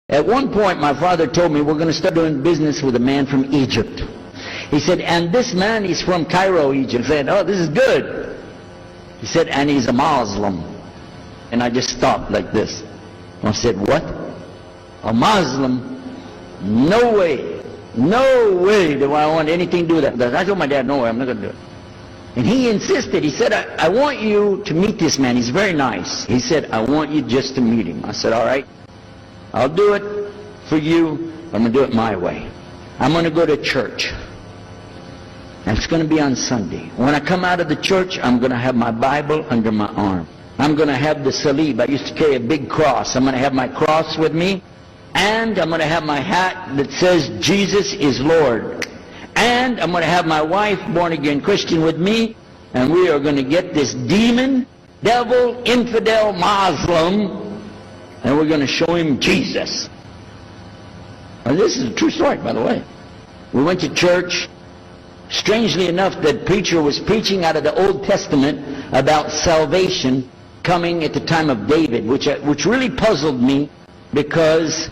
At one point, my father told me we're going to start doing business with a man from Egypt. He said, and this man, he's from Cairo, Egypt. I said, oh, this is good. He said, and he's a Muslim. And I just stopped like this. I said, what? A Muslim? No way. No way do I want anything to do with that. I told my dad, no way, I'm not going to do it. And he insisted. He said, I want you to meet this man. He's very nice. He said, I want you just to meet him. I said, all right. I'll do it for you. I'm going to do it my way. I'm going to go to church. And it's going to be on Sunday. When I come out of the church, I'm going to have my Bible under my arm. I'm going to have the salib. I used to carry a big cross. I'm going to have my cross with me. And I'm going to have my hat that says, Jesus is Lord. And I'm going to have my wife, born-again Christian, with me. And we are going to get this demon, devil, infidel, Muslim, and we're going to show him Jesus. And this is a true story, by the way. We went to church. Strangely enough, the preacher was preaching out of the Old Testament about salvation coming at the time of David, which really puzzled me, because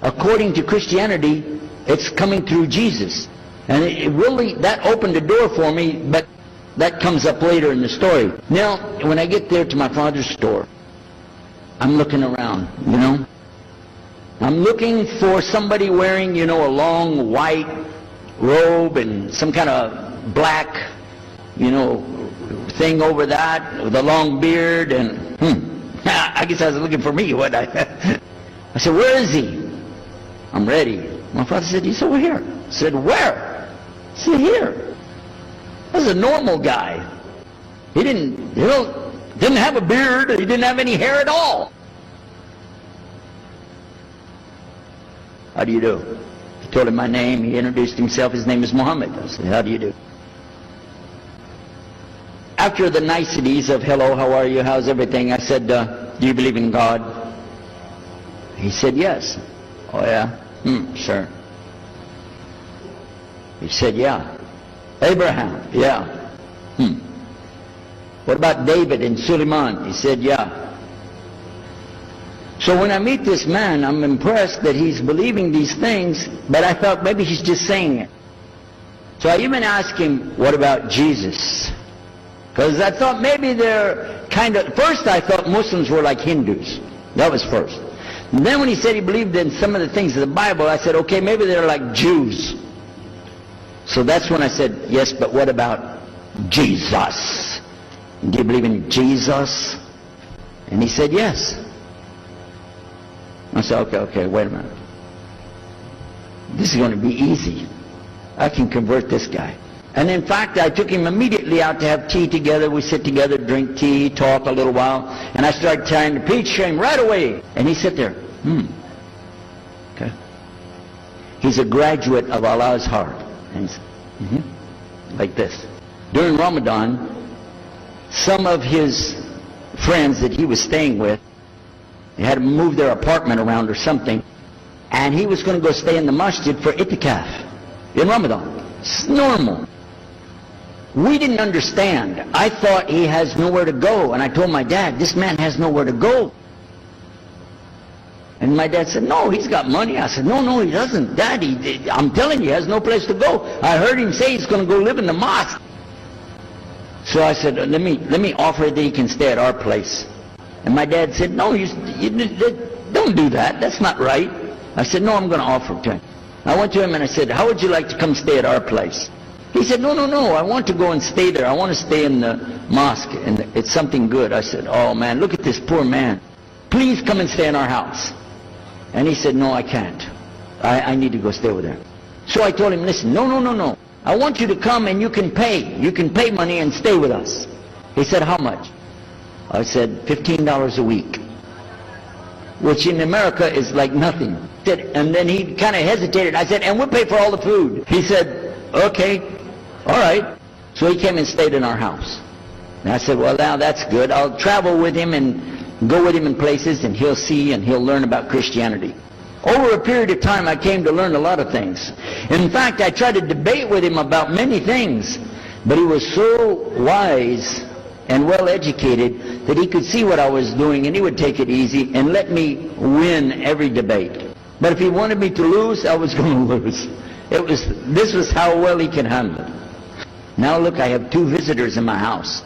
according to Christianity, it's coming through Jesus. And it really, that opened the door for me, but that comes up later in the story. Now, when I get there to my father's store, I'm looking around, you know. I'm looking for somebody wearing, you know, a long white robe and some kind of black, you know, thing over that with a long beard, and I guess I was looking for me, what I said, where is he? I'm ready. My father said, he's over here. I said, where? I said, here. This is a normal guy. He didn't have a beard. He didn't have any hair at all. How do you do? I told him my name. He introduced himself. His name is Muhammad. I said, how do you do? After the niceties of hello, how are you, how's everything, I said, do you believe in God? He said, yes. Oh yeah? Sure. He said, yeah. Abraham? Yeah. What about David and Suleiman? He said, yeah. So when I meet this man, I'm impressed that he's believing these things, but I thought maybe he's just saying it. So I even asked him, what about Jesus? Because I thought maybe they're kind of, first I thought Muslims were like Hindus. That was first. And then when he said he believed in some of the things of the Bible, I said, okay, maybe they're like Jews. So that's when I said, yes, but what about Jesus? Do you believe in Jesus? And he said, yes. I said, okay, wait a minute. This is going to be easy. I can convert this guy. And in fact, I took him immediately out to have tea together. We sit together, drink tea, talk a little while. And I started trying to preach to him right away. And he sat there. Okay. He's a graduate of Allah's heart. And he's like this. During Ramadan, some of his friends that he was staying with, they had to move their apartment around or something, and he was going to go stay in the masjid for itikaf in Ramadan. It's normal. We didn't understand. I thought he has nowhere to go, and I told my dad, this man has nowhere to go. And my dad said, no, he's got money. I said, no, he doesn't. Dad, I'm telling you, he has no place to go. I heard him say he's going to go live in the mosque. So I said, let me offer that he can stay at our place. And my dad said, no, you don't do that. That's not right. I said, no, I'm going to offer it to him. I went to him and I said, how would you like to come stay at our place? He said, no, I want to go and stay there. I want to stay in the mosque, and it's something good. I said, oh man, look at this poor man. Please come and stay in our house. And he said, no, I can't. I need to go stay with her. So I told him, listen, no. I want you to come and you can pay. You can pay money and stay with us. He said, how much? I said, $15 a week, which in America is like nothing. And then he kind of hesitated. I said, and we'll pay for all the food. He said, okay, all right. So he came and stayed in our house. And I said, well, now that's good. I'll travel with him and go with him in places, and he'll see and he'll learn about Christianity. Over a period of time, I came to learn a lot of things. In fact, I tried to debate with him about many things, but he was so wise and well educated that he could see what I was doing and he would take it easy and let me win every debate. But if he wanted me to lose, I was going to lose. This was how well he could handle it. Now look, I have 2 visitors in my house.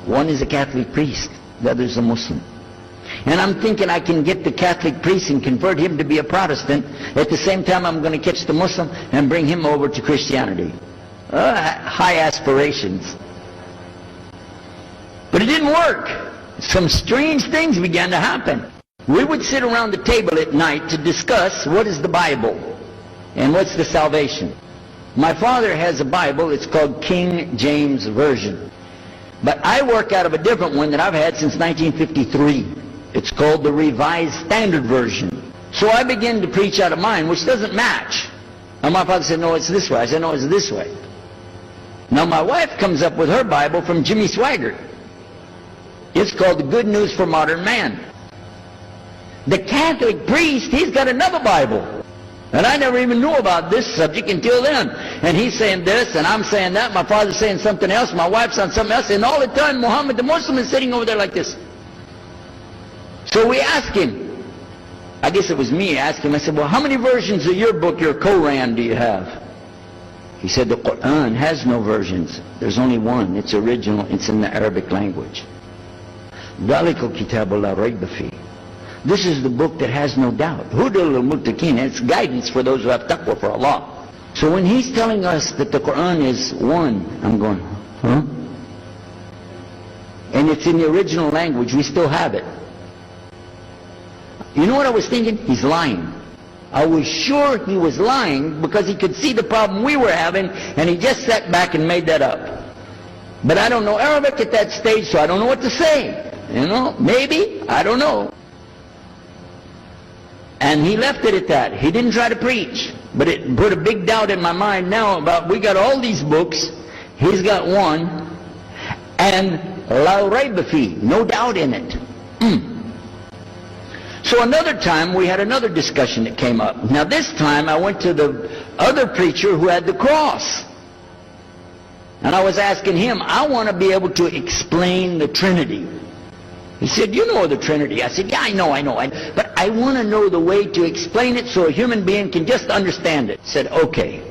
One is a Catholic priest, the other is a Muslim. And I'm thinking I can get the Catholic priest and convert him to be a Protestant. At the same time, I'm going to catch the Muslim and bring him over to Christianity. High aspirations. But it didn't work. Some strange things began to happen. We would sit around the table at night to discuss what is the Bible and what's the salvation. My father has a Bible. It's called King James Version. But I work out of a different one that I've had since 1953. It's called the Revised Standard Version. So I began to preach out of mine, which doesn't match. And my father said, no, it's this way. I said, no, it's this way. Now my wife comes up with her Bible from Jimmy Swaggart. It's called the Good News for Modern Man. The Catholic priest, he's got another Bible. And I never even knew about this subject until then. And he's saying this, and I'm saying that. My father's saying something else. My wife's on something else. And all the time, Muhammad the Muslim is sitting over there like this. So we asked him. I guess it was me. I asked him. I said, well, how many versions of your book, your Koran, do you have? He said, the Quran has no versions. There's only one. It's original. It's in the Arabic language. ذَلِكَ الْكِتَابُ لَا رَيْبَ فِيهِ. This is the book that has no doubt. Hudal al-Muttaqin. It's guidance for those who have taqwa for Allah. So when he's telling us that the Quran is one, I'm going, huh? And it's in the original language. We still have it. You know what I was thinking? He's lying. I was sure he was lying because he could see the problem we were having, and he just sat back and made that up. But I don't know Arabic at that stage, so I don't know what to say. You know, maybe, I don't know. And he left it at that. He didn't try to preach. But it put a big doubt in my mind now about, we got all these books, he's got one, and la rayba fi, no doubt in it. So another time we had another discussion that came up. Now this time I went to the other preacher who had the cross. And I was asking him, I want to be able to explain the Trinity. He said, you know the Trinity. I said, yeah, I know. But I want to know the way to explain it so a human being can just understand it. He said, okay.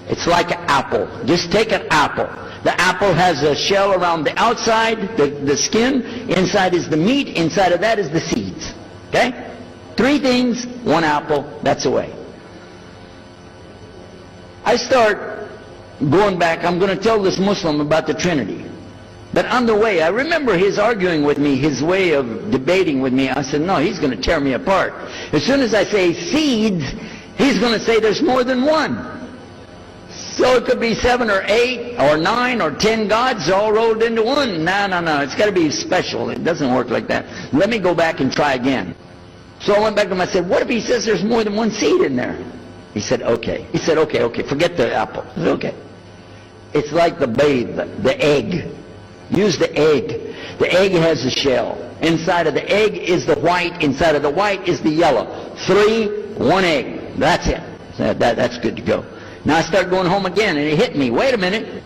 It's like an apple. Just take an apple. The apple has a shell around the outside, the skin. Inside is the meat. Inside of that is the seeds. Okay? 3 things, 1 apple. That's the way. I start going back. I'm going to tell this Muslim about the Trinity. But on the way, I remember his arguing with me, his way of debating with me. I said, no, he's going to tear me apart. As soon as I say seeds, he's going to say there's more than one. So it could be 7 or 8 or 9 or 10 gods all rolled into one. No. It's got to be special. It doesn't work like that. Let me go back and try again. So I went back to him. I said, what if he says there's more than one seed in there? He said, okay. He said, okay. Forget the apple. I said, okay. It's like the babe, the egg. Use the egg. The egg has a shell. Inside of the egg is the white. Inside of the white is the yellow. 3, 1 egg. That's it. That's good to go. Now I start going home again, and it hit me. Wait a minute.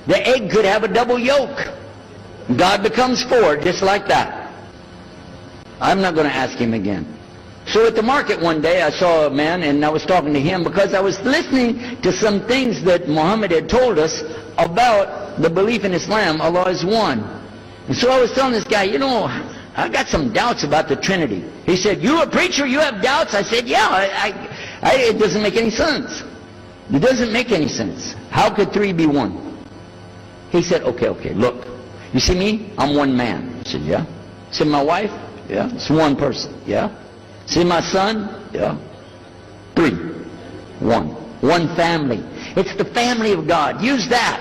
The egg could have a double yolk. God becomes 4, just like that. I'm not going to ask him again. So at the market one day, I saw a man, and I was talking to him because I was listening to some things that Muhammad had told us about the belief in Islam. Allah is one. And so I was telling this guy, you know, I got some doubts about the Trinity. He said, you a preacher, you have doubts? I said, yeah, it doesn't make any sense. It doesn't make any sense. How could 3 be 1? He said, okay, look. You see me? I'm one man. I said, yeah. See my wife? Yeah. It's one person. Yeah. See my son? Yeah. 3. 1. One family. It's the family of God. Use that.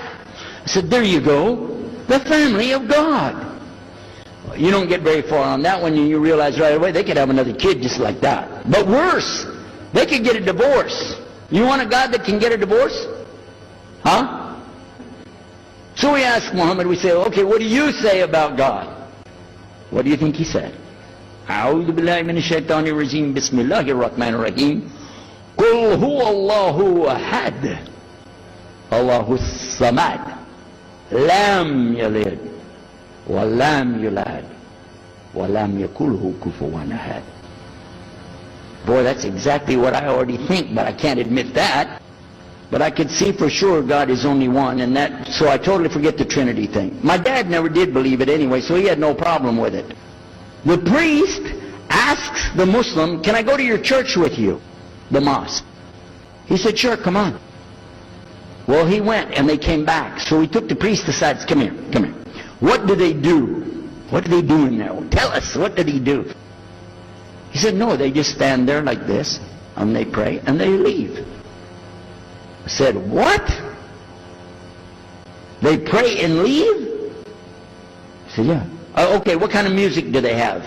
I said, there you go. The family of God. You don't get very far on that one, and you realize right away they could have another kid just like that. But worse, they could get a divorce. You want a God that can get a divorce? Huh? So we ask Muhammad, we say, okay, what do you say about God? What do you think he said? أعوذ بالله من الشيطان الرجيم بسم الله الرحمن الرحيم قل هو الله أحد الله الصمد لم يلد وَلَمْ يُلَدْ وَلَمْ يَكُنْ كُفُوًا أَحَدٌ. Boy, that's exactly what I already think, but I can't admit that. But I could see for sure God is only one, and that, so I totally forget the Trinity thing. My dad never did believe it anyway, so he had no problem with it. The priest asks the Muslim, can I go to your church with you? The mosque. He said, sure, come on. Well, he went, and they came back. So he took the priest aside, come here, come here. What do they do? What do they do in there? Tell us, what did he do? He said, no, they just stand there like this, and they pray, and they leave. I said, what? They pray and leave? I said, yeah. Okay, what kind of music do they have?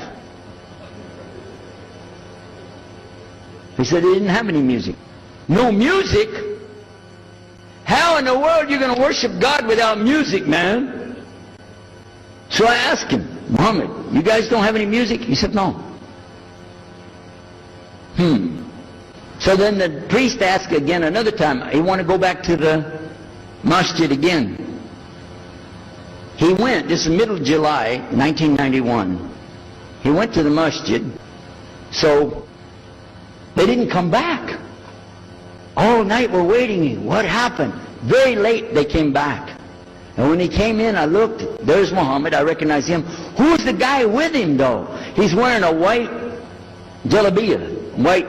He said they didn't have any music. No music? How in the world are you going to worship God without music, man? So I asked him, Muhammad, you guys don't have any music? He said, no. So then the priest asked again another time. He wanted to go back to the masjid again. He went, this is middle of July, 1991. He went to the masjid. So they didn't come back. All night we're waiting. What happened? Very late they came back. And when he came in, I looked. There's Muhammad. I recognize him. Who's the guy with him, though? He's wearing a white jalabiyah, white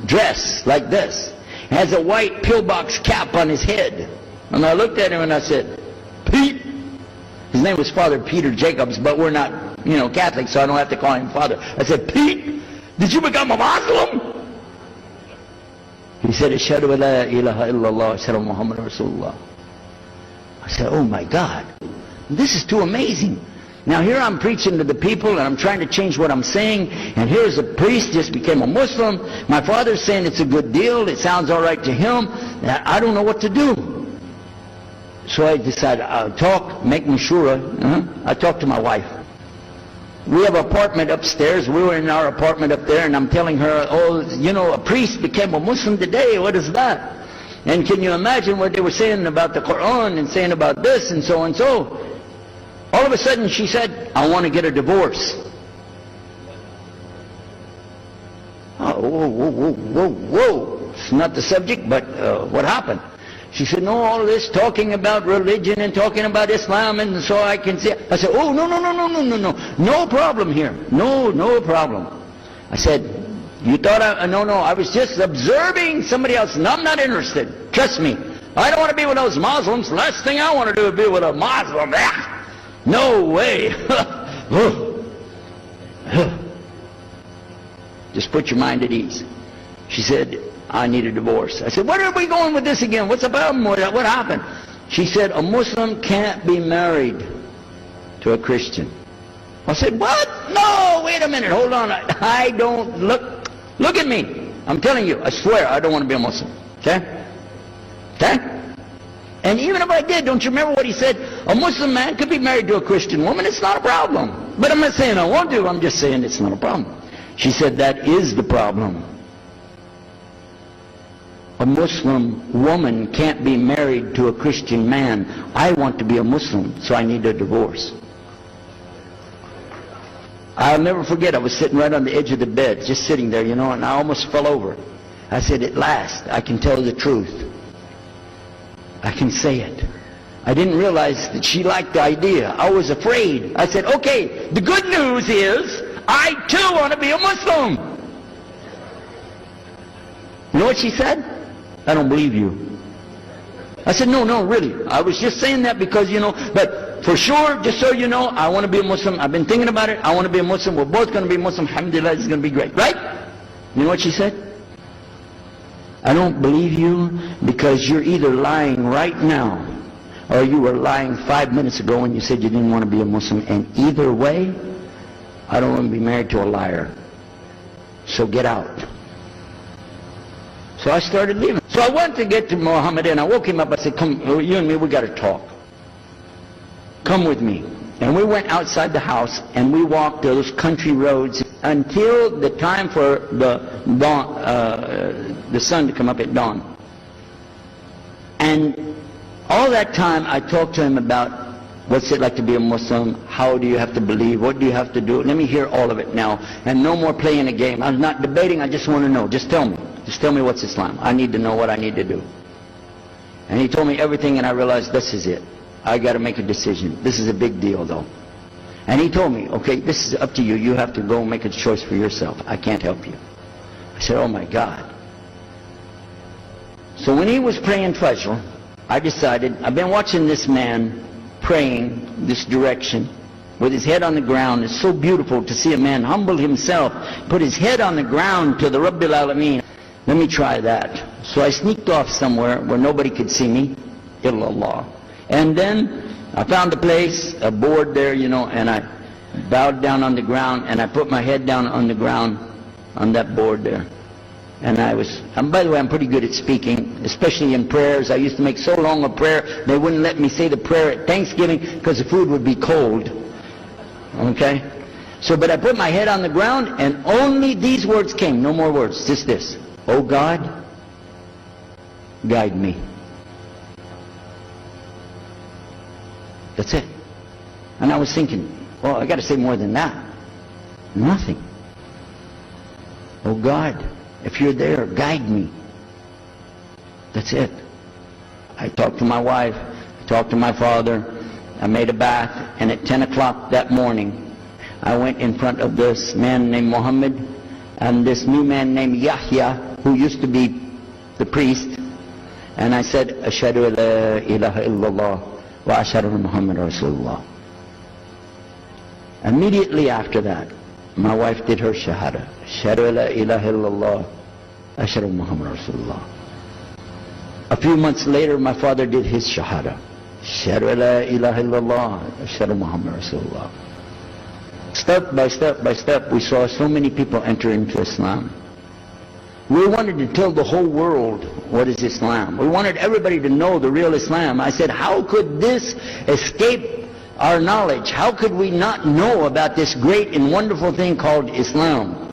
dress like this. Has a white pillbox cap on his head. And I looked at him and I said, Pete. His name was Father Peter Jacobs, but we're not, Catholic, so I don't have to call him Father. I said, Pete, did you become a Muslim? He said, Ashhadu an la ilaha illallah, Ashhadu Muhammad Rasulullah. I said, oh my God, this is too amazing. Now here I'm preaching to the people and I'm trying to change what I'm saying, and here's a priest just became a Muslim. My father's saying it's a good deal, it sounds all right to him. I don't know what to do. So I decided I'll talk, make mashura. I talked to my wife. We have an apartment upstairs. We were in our apartment up there, and I'm telling her, a priest became a Muslim today. What is that? And can you imagine what they were saying about the Quran and saying about this and so and so? All of a sudden she said, I want to get a divorce. Oh, whoa. It's not the subject, but what happened? She said, no, all this talking about religion and talking about Islam, and so I can see. I said, oh, no. No problem here. No problem. I said, you thought no, I was just observing somebody else, and I'm not interested. Trust me. I don't want to be with those Muslims. Last thing I want to do is be with a Muslim. No way. Just put your mind at ease. She said, I need a divorce. I said, where are we going with this again? What's the problem with that? What happened? She said, a Muslim can't be married to a Christian. I said, what? No, wait a minute, hold on. I don't, look at me. I'm telling you, I swear, I don't want to be a Muslim. Okay? And even if I did, don't you remember what he said? A Muslim man could be married to a Christian woman, it's not a problem. But I'm not saying I won't do, I'm just saying it's not a problem. She said, that is the problem. A Muslim woman can't be married to a Christian man. I want to be a Muslim, so I need a divorce. I'll never forget, I was sitting right on the edge of the bed, just sitting there, and I almost fell over. I said, at last, I can tell the truth. I can say it. I didn't realize that she liked the idea. I was afraid. I said, okay, the good news is, I too want to be a Muslim. You know what she said? I don't believe you. I said, no, really. I was just saying that because, but for sure, just so you know, I want to be a Muslim. I've been thinking about it. I want to be a Muslim. We're both going to be Muslim. Alhamdulillah, it's going to be great. Right? You know what she said? I don't believe you because you're either lying right now or you were lying 5 minutes ago when you said you didn't want to be a Muslim. And either way, I don't want to be married to a liar. So get out. So I started leaving. So I went to get to Muhammad and I woke him up. I said, come, you and me, we got to talk. Come with me. And we went outside the house and we walked those country roads until the time for the dawn, the sun to come up at dawn. And all that time I talked to him about What's it like to be a Muslim? How do you have to believe? What do you have to do? Let me hear all of it now. And no more playing a game. I'm not debating. I just want to know. Just tell me. Just tell me what's Islam. I need to know what I need to do. And he told me everything, and I realized this is it. I got to make a decision. This is a big deal, though. And he told me, okay, this is up to you. You have to go make a choice for yourself. I can't help you. I said, oh my God. So when he was praying Fajr, I decided, I've been watching this man praying this direction with his head on the ground. It's so beautiful to see a man humble himself, put his head on the ground to the Rabbil Alameen. Let me try that. So I sneaked off somewhere where nobody could see me, illallah. And then I found a place, a board there, you know, and I bowed down on the ground, and I put my head down on the ground on that board there. And by the way, I'm pretty good at speaking, especially in prayers. I used to make so long a prayer, they wouldn't let me say the prayer at Thanksgiving because the food would be cold. Okay? So, but I put my head on the ground, and only these words came, no more words, just this. Oh God, guide me. That's it. And I was thinking, well, I got to say more than that. Nothing. Oh God, if you're there, guide me. That's it. I talked to my wife, I talked to my father, I made a bath, and at 10 o'clock that morning, I went in front of this man named Muhammad and this new man named Yahya, who used to be the priest, and I said, Ashhadu la ilaha illallah wa ashhadu Muhammad Rasulullah. Immediately after that, my wife did her shahada. Ashhadu la ilaha illallah, ashhadu Muhammad Rasulullah. A few months later, my father did his shahada. Ashhadu la ilaha illallah, ashhadu Muhammad Rasulullah. Step by step by step, we saw so many people enter into Islam. We wanted to tell the whole world what is Islam. We wanted everybody to know the real Islam. I said, how could this escape our knowledge? How could we not know about this great and wonderful thing called Islam?